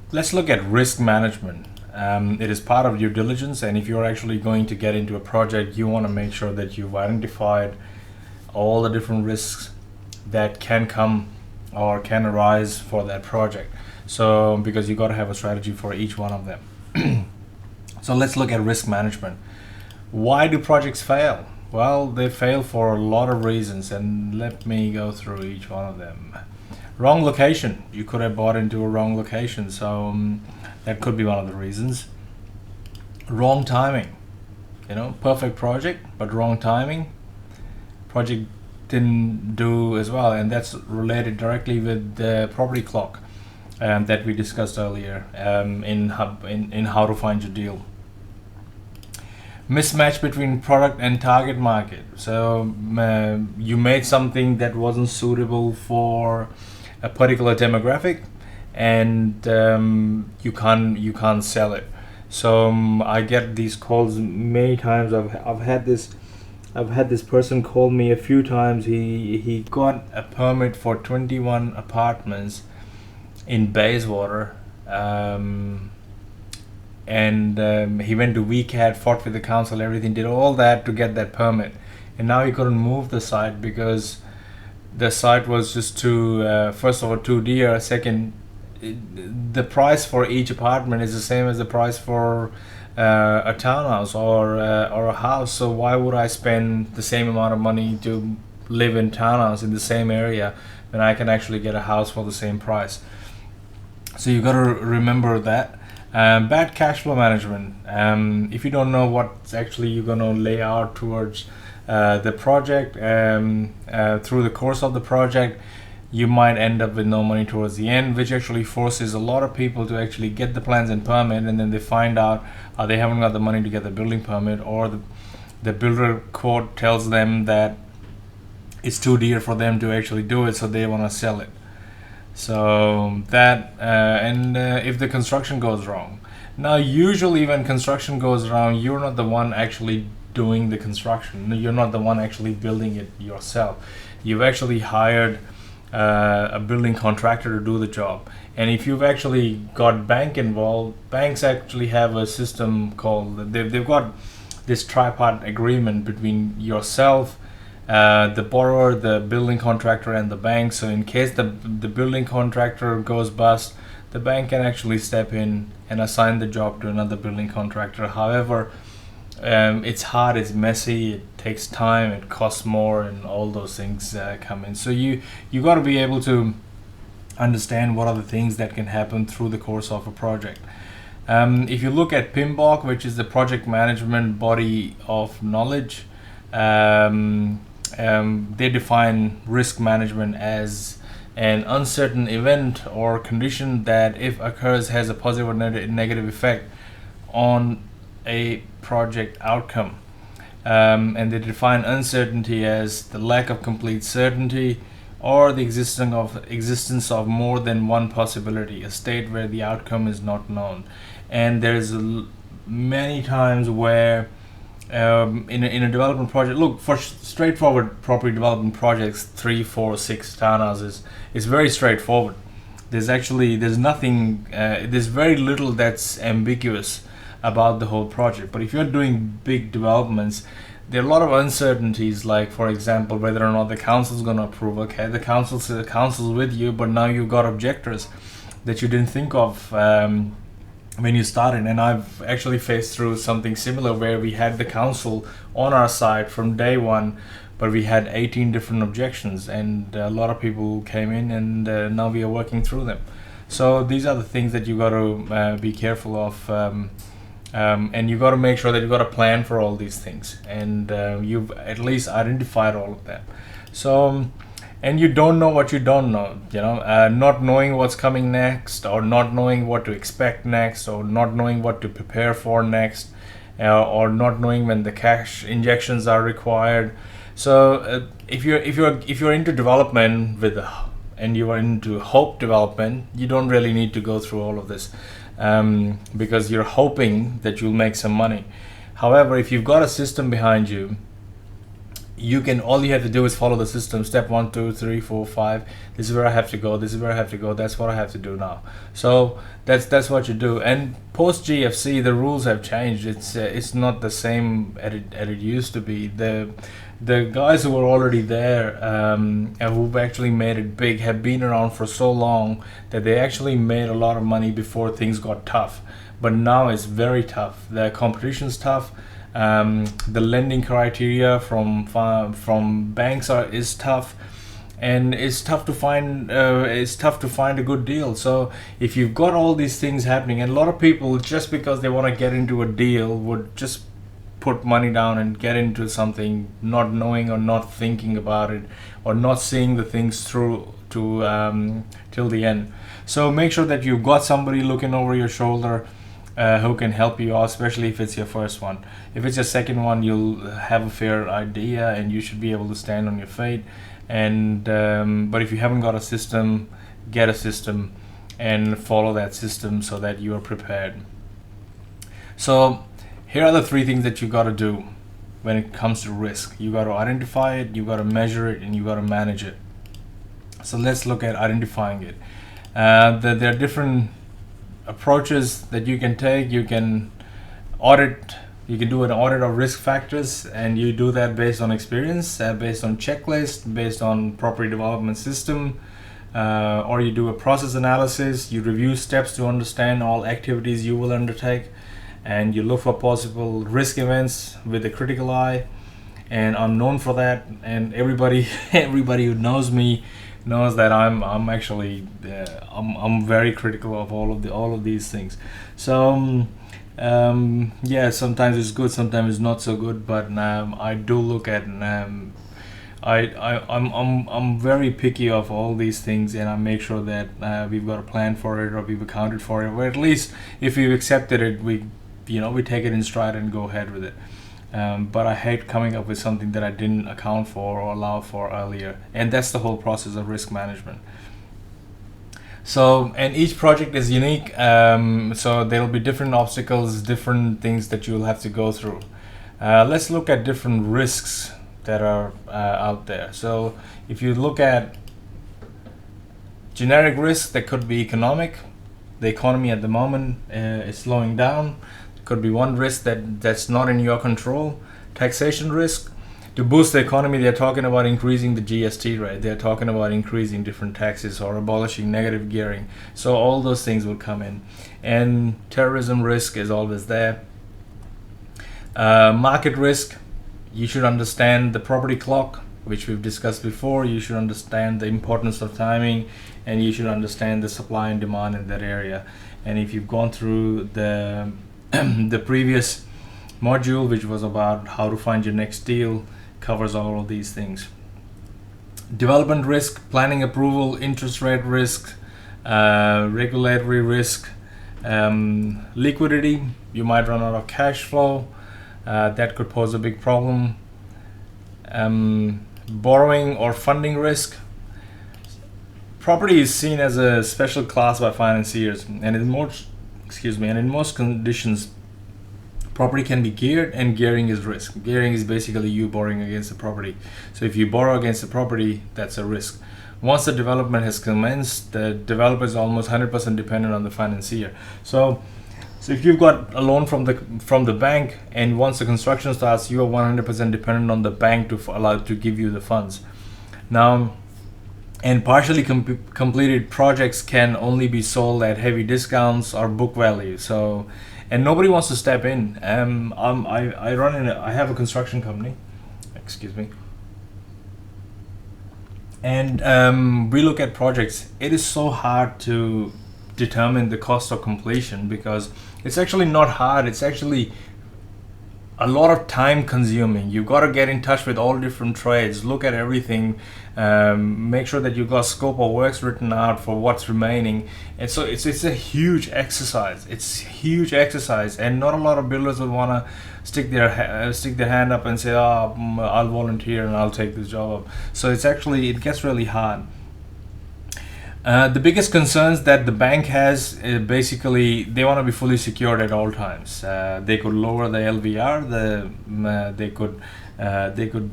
Let's look at risk management. It is part of due diligence, and if you're actually going to get into a project, you want to make sure that you've identified all the different risks that can come or can arise for that project. So, because you got to have a strategy for each one of them. So, let's look at risk management. Why do projects fail? Well, they fail for a lot of reasons, and let me go through each one of them. Wrong location. You could have bought into a wrong location, so that could be one of the reasons. Wrong timing. Perfect project, but wrong timing. Project didn't do as well, and that's related directly with the property clock that we discussed earlier in how to find your deal. Mismatch between product and target market. So you made something that wasn't suitable for a particular demographic, and you can't sell it. So I get these calls many times. I've had this person call me a few times. He got a permit for 21 apartments in Bayswater. And he went to VCAT, fought with the council, everything, did all that to get that permit, and now he couldn't move the site because the site was just too first of all too dear. Second, the price for each apartment is the same as the price for a townhouse or a house. So why would I spend the same amount of money to live in townhouse in the same area when I can actually get a house for the same price? So you got to remember that. Bad cash flow management. If you don't know what actually you're going to lay out towards the project through the course of the project, you might end up with no money towards the end, which actually forces a lot of people to actually get the plans and permit, and then they find out they haven't got the money to get the building permit, or the builder quote tells them that it's too dear for them to actually do it, so they want to sell it. So that if the construction goes wrong. Now usually when construction goes wrong, you're not the one actually doing the construction. You're not the one actually building it yourself. You've actually hired a building contractor to do the job. And if you've actually got bank involved, banks actually have a system called, they've got this tripartite agreement between yourself, the borrower, the building contractor, and the bank. So in case the building contractor goes bust, the bank can actually step in and assign the job to another building contractor. However, it's hard, it's messy, it takes time, it costs more, and all those things come in. So you got to be able to understand what are the things that can happen through the course of a project. If you look at PMBOK, which is the project management body of knowledge, they define risk management as an uncertain event or condition that, if occurs, has a positive or negative effect on a project outcome. And they define uncertainty as the lack of complete certainty or the existence of more than one possibility, a state where the outcome is not known. And there's many times where in a development project, look, for straightforward property development projects, 3, 4, 6 townhouses, it's very straightforward. There's nothing, there's very little that's ambiguous about the whole project. But if you're doing big developments, there are a lot of uncertainties, like, for example, whether or not the council's going to approve. Okay, the council's with you, but now you've got objectors that you didn't think of when you started. And I've actually faced through something similar where we had the council on our side from day one, but we had 18 different objections, and a lot of people came in, and now we are working through them. So these are the things that you got to be careful of, and you got to make sure that you got a plan for all these things, and you've at least identified all of them. So and you don't know what you don't know, not knowing what's coming next, or not knowing what to expect next, or not knowing what to prepare for next, or not knowing when the cash injections are required. So if you're into development and you are into hope development, you don't really need to go through all of this, because you're hoping that you'll make some money. However, if you've got a system behind you, you can, all you have to do is follow the system. Step 1, 2, 3, 4, 5. This is where I have to go. This is where I have to go. That's what I have to do now. So that's what you do. And post GFC, the rules have changed. It's not the same as it used to be. The guys who were already there and who've actually made it big have been around for so long that they actually made a lot of money before things got tough. But now it's very tough. The competition's tough. The lending criteria from banks is tough, and it's tough to find a good deal. So if you've got all these things happening, and a lot of people, just because they want to get into a deal, would just put money down and get into something, not knowing or not thinking about it, or not seeing the things through to till the end. So make sure that you've got somebody looking over your shoulder who can help you out, especially if it's your first one. If it's your second one, you'll have a fair idea and you should be able to stand on your feet. And but if you haven't got a system, get a system and follow that system so that you are prepared. So here are the 3 things that you got to do when it comes to risk. You got to identify it, you got to measure it, and you got to manage it. So let's look at identifying it. There are different approaches that you can take. You can do an audit of risk factors, and you do that based on experience, based on checklist, based on property development system, or you do a process analysis. You review steps to understand all activities you will undertake, and you look for possible risk events with a critical eye. And I'm known for that, and everybody who knows me knows that I'm actually I'm very critical of all of these things. So yeah, sometimes it's good, sometimes it's not so good, but I do look at I'm very picky of all these things, and I make sure that we've got a plan for it, or we've accounted for it, or at least if we've accepted it, we take it in stride and go ahead with it. But I hate coming up with something that I didn't account for or allow for earlier, and that's the whole process of risk management. So, and each project is unique, so there'll be different obstacles, different things that you'll have to go through. Let's look at different risks that are out there. So if you look at generic risk, that could be economic. The economy at the moment is slowing down. Could be one risk that's not in your control. Taxation risk. To boost the economy, they're talking about increasing the GST rate. They're talking about increasing different taxes or abolishing negative gearing. So all those things will come in. And terrorism risk is always there. Market risk. You should understand the property clock, which we've discussed before. You should understand the importance of timing, and you should understand the supply and demand in that area. And if you've gone through the the previous module, which was about how to find your next deal, covers all of these things. Development risk, planning approval, interest rate risk, regulatory risk, liquidity. You might run out of cash flow. That could pose a big problem. Borrowing or funding risk. Property is seen as a special class by financiers, and in most conditions, property can be geared, and gearing is risk. Gearing is basically you borrowing against the property. So if you borrow against the property, that's a risk. Once the development has commenced, the developer is almost 100% dependent on the financier. So if you've got a loan from the bank, and once the construction starts, you are 100% dependent on the bank to give you the funds. Now, and partially completed projects can only be sold at heavy discounts or book value. So, and nobody wants to step in. I have a construction company. Excuse me. And we look at projects. It is so hard to determine the cost of completion, because it's actually not hard. It's actually a lot of time consuming. You've got to get in touch with all different trades, look at everything, make sure that you've got scope of works written out for what's remaining. And so it's a huge exercise. It's huge exercise, and not a lot of builders would want to stick their hand up and say, I'll volunteer and I'll take this job up. So it gets really hard. The biggest concerns that the bank has, basically they want to be fully secured at all times. They could lower the LVR, they could They could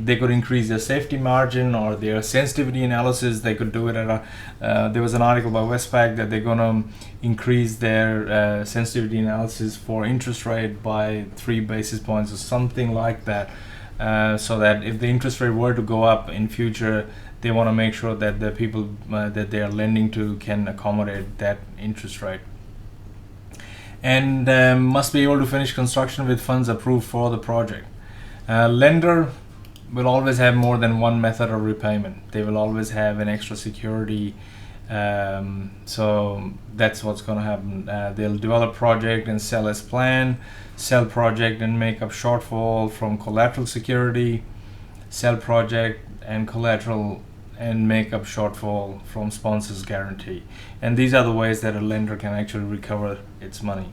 they could increase their safety margin or their sensitivity analysis. They could do it at a. There was an article by Westpac that they're gonna increase their sensitivity analysis for interest rate by 3 basis points or something like that. So that if the interest rate were to go up in future, they want to make sure that the people that they are lending to can accommodate that interest rate. And must be able to finish construction with funds approved for the project. Lender will always have more than one method of repayment. They will always have an extra security. So that's what's going to happen. They'll develop project and sell as planned, sell project and make up shortfall from collateral security, sell project and collateral and make up shortfall from sponsor's guarantee. And these are the ways that a lender can actually recover its money.